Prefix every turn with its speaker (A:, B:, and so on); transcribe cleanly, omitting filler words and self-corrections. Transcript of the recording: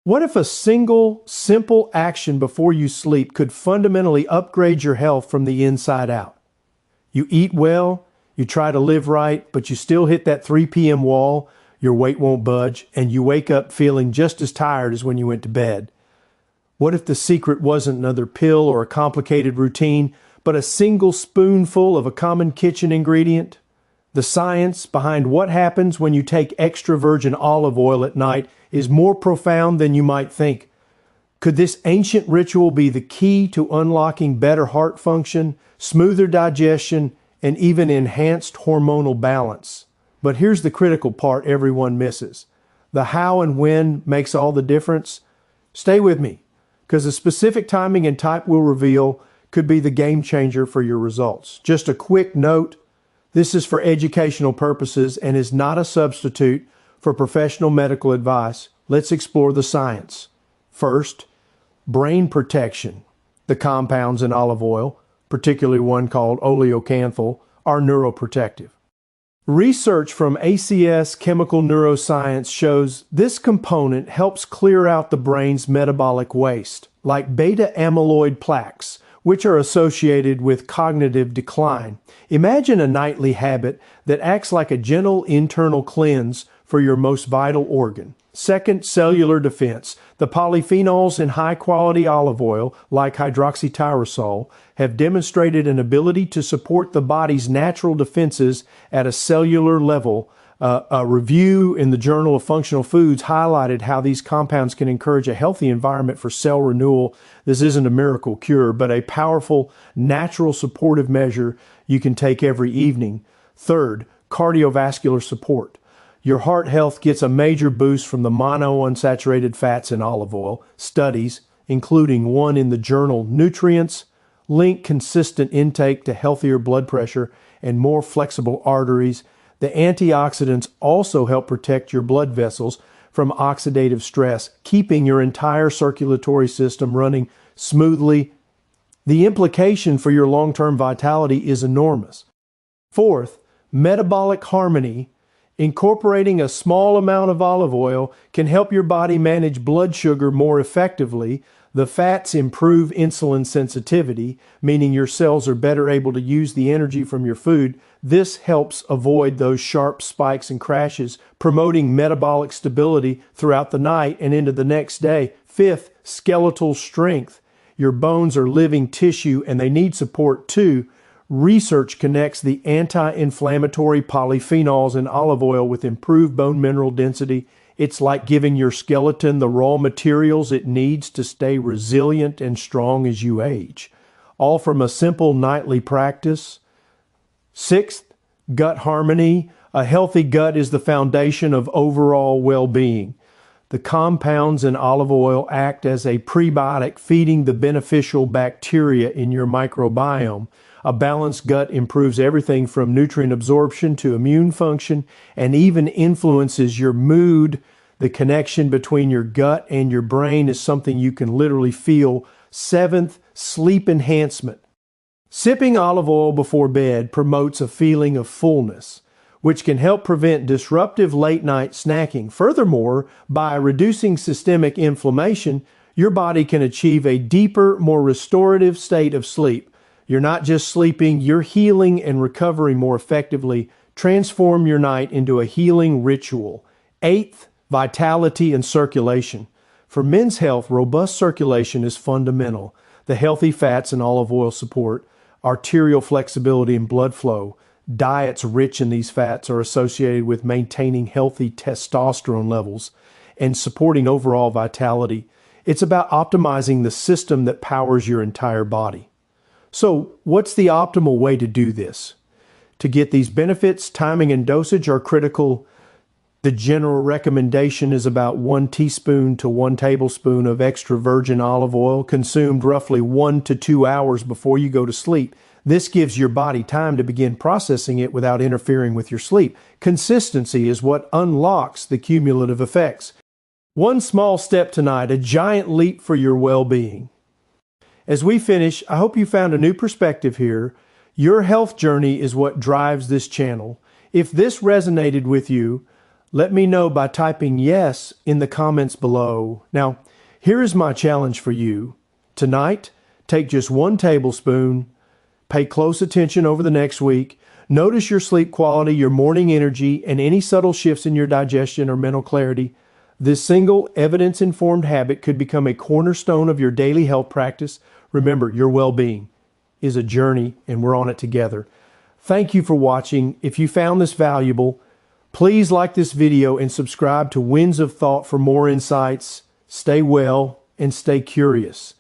A: What if a single, simple action before you sleep could fundamentally upgrade your health from the inside out? You eat well, you try to live right, but you still hit that 3 p.m. wall, your weight won't budge, and you wake up feeling just as tired as when you went to bed. What if the secret wasn't another pill or a complicated routine, but a single spoonful of a common kitchen ingredient? The science behind what happens when you take extra virgin olive oil at night is more profound than you might think. Could this ancient ritual be the key to unlocking better heart function, smoother digestion, and even enhanced hormonal balance? But here's the critical part everyone misses. The how and when makes all the difference. Stay with me, because the specific timing and type we'll reveal could be the game changer for your results. Just a quick note, this is for educational purposes and is not a substitute for professional medical advice. Let's explore the science. First, brain protection. The compounds in olive oil, particularly one called oleocanthal, are neuroprotective. Research from ACS Chemical Neuroscience shows this component helps clear out the brain's metabolic waste, like beta amyloid plaques, which are associated with cognitive decline. Imagine a nightly habit that acts like a gentle internal cleanse for your most vital organ. Second, cellular defense. The polyphenols in high-quality olive oil, like hydroxytyrosol, have demonstrated an ability to support the body's natural defenses at a cellular level. A review in the Journal of Functional Foods highlighted how these compounds can encourage a healthy environment for cell renewal. This isn't a miracle cure, but a powerful, natural supportive measure you can take every evening. Third, cardiovascular support. Your heart health gets a major boost from the monounsaturated fats in olive oil. Studies, including one in the journal Nutrients, link consistent intake to healthier blood pressure and more flexible arteries. The antioxidants also help protect your blood vessels from oxidative stress, keeping your entire circulatory system running smoothly. The implication for your long-term vitality is enormous. Fourth, metabolic harmony. Incorporating a small amount of olive oil can help your body manage blood sugar more effectively. The fats improve insulin sensitivity, meaning your cells are better able to use the energy from your food. This helps avoid those sharp spikes and crashes, promoting metabolic stability throughout the night and into the next day. Fifth, skeletal strength. Your bones are living tissue and they need support too. Research connects the anti-inflammatory polyphenols in olive oil with improved bone mineral density. It's like giving your skeleton the raw materials it needs to stay resilient and strong as you age. All from a simple nightly practice. Sixth, gut harmony. A healthy gut is the foundation of overall well-being. The compounds in olive oil act as a prebiotic, feeding the beneficial bacteria in your microbiome. A balanced gut improves everything from nutrient absorption to immune function and even influences your mood. The connection between your gut and your brain is something you can literally feel. Seventh, sleep enhancement. Sipping olive oil before bed promotes a feeling of fullness, which can help prevent disruptive late-night snacking. Furthermore, by reducing systemic inflammation, your body can achieve a deeper, more restorative state of sleep. You're not just sleeping, you're healing and recovering more effectively. Transform your night into a healing ritual. Eighth, vitality and circulation. For men's health, robust circulation is fundamental. The healthy fats in olive oil support arterial flexibility and blood flow. Diets rich in these fats are associated with maintaining healthy testosterone levels and supporting overall vitality. It's about optimizing the system that powers your entire body. So, what's the optimal way to do this? To get these benefits, timing and dosage are critical. The general recommendation is about 1 teaspoon to 1 tablespoon of extra virgin olive oil consumed roughly 1 to 2 hours before you go to sleep. This gives your body time to begin processing it without interfering with your sleep. Consistency is what unlocks the cumulative effects. One small step tonight, a giant leap for your well-being. As we finish, I hope you found a new perspective here. Your health journey is what drives this channel. If this resonated with you, Let me know by typing yes in the comments below. Now, here is my challenge for you. Tonight, take just 1 tablespoon, pay close attention over the next week, notice your sleep quality, your morning energy, and any subtle shifts in your digestion or mental clarity. This single evidence-informed habit could become a cornerstone of your daily health practice. Remember, your well-being is a journey and we're on it together. Thank you for watching. If you found this valuable, please like this video and subscribe to Winds of Thought for more insights. Stay well and stay curious.